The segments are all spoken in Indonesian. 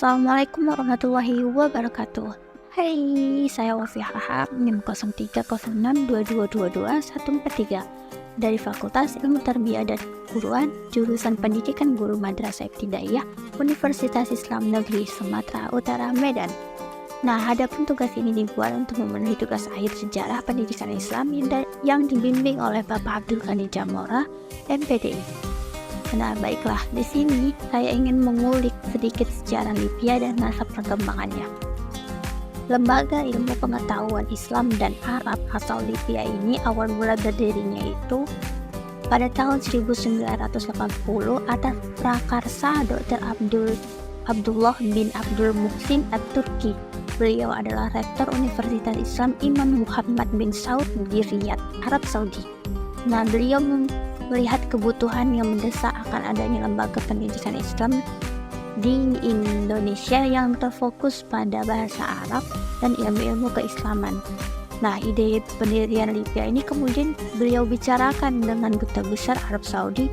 Assalamualaikum warahmatullahi wabarakatuh. Hai, saya Wafiah Rahab, NIM 030622224143 dari Fakultas Ilmu Tarbiyah dan Keguruan, jurusan Pendidikan Guru Madrasah Ibtidaiyah, Universitas Islam Negeri Sumatera Utara, Medan. Nah, adapun tugas ini dibuat untuk memenuhi tugas akhir sejarah pendidikan Islam yang dibimbing oleh Bapak Abdul Ghani Jamora, MPDI. Nah, baiklah, di sini saya ingin mengulik sedikit sejarah Libya dan masa perkembangannya. Lembaga Ilmu Pengetahuan Islam dan Arab asal Libya ini awal mula berdirinya itu pada tahun 1980 atas prakarsa Dr. Abdullah bin Abdul Muhsin At-Turki. Beliau adalah rektor Universitas Islam Imam Muhammad bin Saud di Riyadh, Arab Saudi. Nah, beliau melihat kebutuhan yang mendesak akan adanya lembaga pendidikan Islam di Indonesia yang terfokus pada bahasa Arab dan ilmu-ilmu keislaman. Nah, ide pendirian Libya ini kemudian beliau bicarakan dengan duta besar Arab Saudi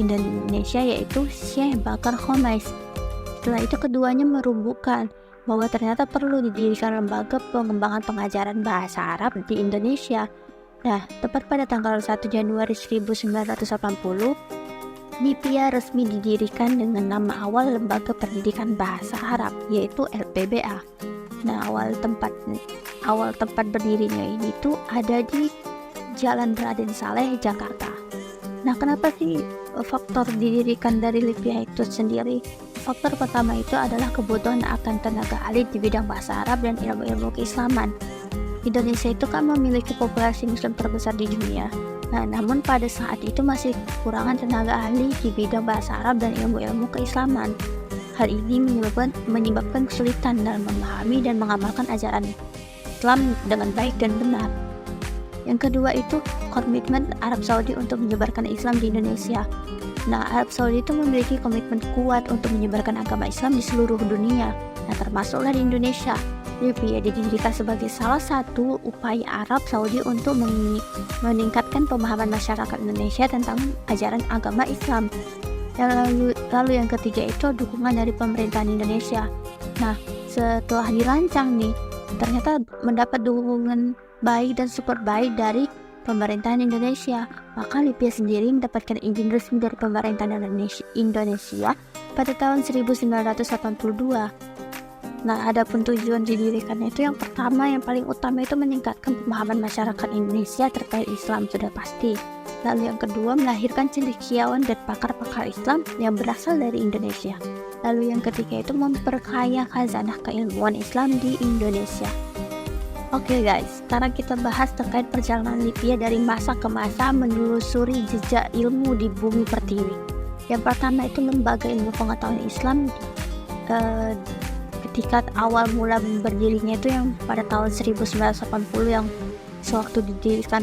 Indonesia, yaitu Syekh Bakar Khomais. Setelah itu keduanya merubuhkan bahwa ternyata perlu didirikan lembaga pengembangan pengajaran bahasa Arab di Indonesia. Nah, tepat pada tanggal 1 Januari 1980, Libya resmi didirikan dengan nama awal Lembaga Pendidikan Bahasa Arab, yaitu LPBA. Nah, awal tempat berdirinya ini tuh ada di Jalan Raden Saleh, Jakarta. Nah, kenapa sih faktor didirikan dari Libya itu sendiri? Faktor pertama itu adalah kebutuhan akan tenaga ahli di bidang bahasa Arab dan ilmu-ilmu keislaman. Indonesia itu kan memiliki populasi muslim terbesar di dunia. Nah, namun pada saat itu masih kekurangan tenaga ahli di bidang bahasa Arab dan ilmu-ilmu keislaman. Hal ini menyebabkan kesulitan dalam memahami dan mengamalkan ajaran Islam dengan baik dan benar. Yang kedua itu komitmen Arab Saudi untuk menyebarkan Islam di Indonesia. Nah, Arab Saudi itu memiliki komitmen kuat untuk menyebarkan agama Islam di seluruh dunia. Nah, termasuklah di Indonesia. Libya didirikan sebagai salah satu upaya Arab Saudi untuk meningkatkan pemahaman masyarakat Indonesia tentang ajaran agama Islam. Lalu yang ketiga itu dukungan dari pemerintahan Indonesia. Nah, setelah dirancang nih, ternyata mendapat dukungan baik dan support baik dari pemerintahan Indonesia. Maka Libya sendiri mendapatkan izin resmi dari pemerintahan Indonesia pada tahun 1982. Nah, adapun tujuan didirikannya itu yang pertama, yang paling utama itu meningkatkan pemahaman masyarakat Indonesia terkait Islam, sudah pasti. Lalu yang kedua, melahirkan cendekiawan dan pakar-pakar Islam yang berasal dari Indonesia. Lalu yang ketiga itu memperkaya khazanah keilmuan Islam di Indonesia. Oke guys, sekarang kita bahas terkait perjalanan Libya dari masa ke masa menelusuri jejak ilmu di bumi pertiwi. Yang pertama itu lembaga ilmu pengetahuan Islam ketika awal mula berdirinya itu yang pada tahun 1980 yang sewaktu didirikan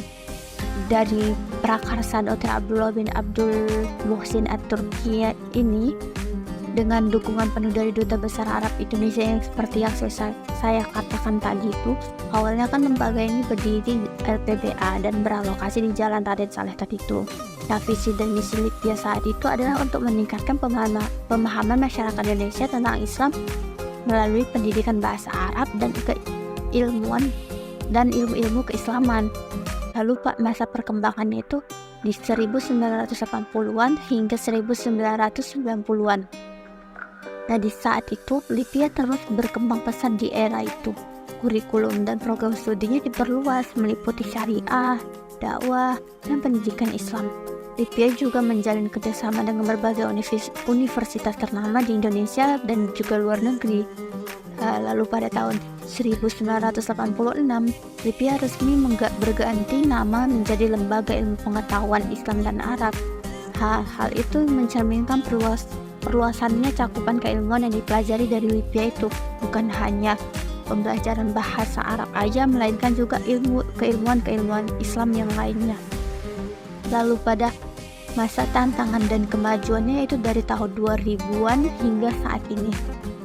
dari prakarsa Dr. Abdullah bin Abdul Muhsin At-Turki ini dengan dukungan penuh dari Duta Besar Arab Indonesia yang seperti yang saya katakan tadi itu. Awalnya kan lembaga ini berdiri LPBA dan beralokasi di Jalan Raden Saleh tadi itu. Nah, visi dan misi Libya saat itu adalah untuk meningkatkan pemahaman masyarakat Indonesia tentang Islam melalui pendidikan bahasa Arab dan keilmuan dan ilmu-ilmu keislaman. Lalu masa perkembangannya itu di 1980-an hingga 1990-an. Nah, di saat itu Libya terus berkembang pesat di era itu. Kurikulum dan program studinya diperluas meliputi syariah, dakwah, dan pendidikan Islam. Libya juga menjalin kerjasama dengan berbagai universitas ternama di Indonesia dan juga luar negeri. Lalu pada tahun 1986, Libya resmi berganti nama menjadi Lembaga Ilmu Pengetahuan Islam dan Arab. Hal itu mencerminkan perluasannya cakupan keilmuan yang dipelajari dari Libya itu. Bukan hanya pembelajaran bahasa Arab aja, melainkan juga keilmuan Islam yang lainnya. Lalu pada masa tantangan dan kemajuannya itu dari tahun 2000-an hingga saat ini.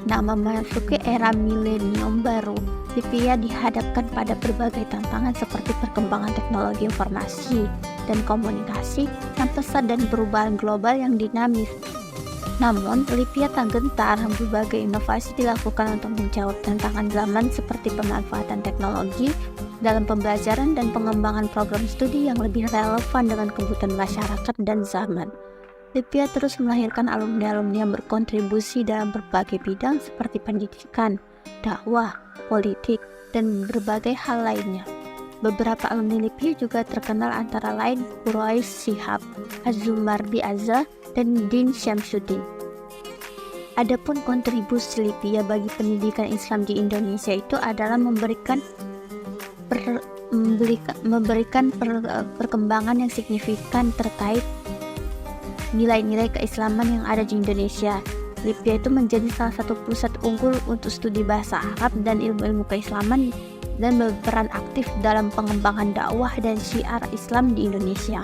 Nah, memasuki era milenium baru, Libya dihadapkan pada berbagai tantangan seperti perkembangan teknologi informasi dan komunikasi yang pesat dan perubahan global yang dinamis. Namun, Lipia tak gentar. Berbagai inovasi dilakukan untuk menjawab tantangan zaman seperti pemanfaatan teknologi dalam pembelajaran dan pengembangan program studi yang lebih relevan dengan kebutuhan masyarakat dan zaman. Lipia terus melahirkan alumni-alumni yang berkontribusi dalam berbagai bidang seperti pendidikan, dakwah, politik, dan berbagai hal lainnya. Beberapa alumni Lipia juga terkenal antara lain Quraish Shihab, Azumardi Azza, dan Din Syamsuddin. Adapun kontribusi Lipia bagi pendidikan Islam di Indonesia itu adalah memberikan perkembangan yang signifikan terkait nilai-nilai keislaman yang ada di Indonesia. Lipia itu menjadi salah satu pusat unggul untuk studi bahasa Arab dan ilmu-ilmu keislaman dan berperan aktif dalam pengembangan dakwah dan syiar Islam di Indonesia.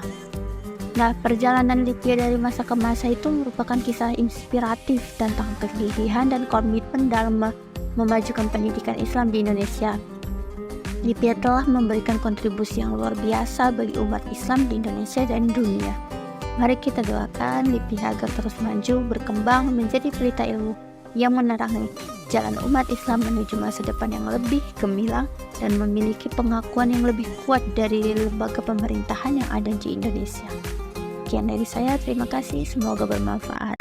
Nah, perjalanan Lipia dari masa ke masa itu merupakan kisah inspiratif tentang kegigihan dan komitmen dalam memajukan pendidikan Islam di Indonesia. Lipia telah memberikan kontribusi yang luar biasa bagi umat Islam di Indonesia dan dunia. Mari kita doakan Lipia agar terus maju, berkembang, menjadi pelita ilmu yang menerangi jalan umat Islam menuju masa depan yang lebih gemilang dan memiliki pengakuan yang lebih kuat dari lembaga pemerintahan yang ada di Indonesia. Sekian dari saya, terima kasih, semoga bermanfaat.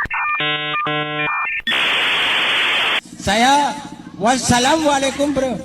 Wassalamualaikum bro.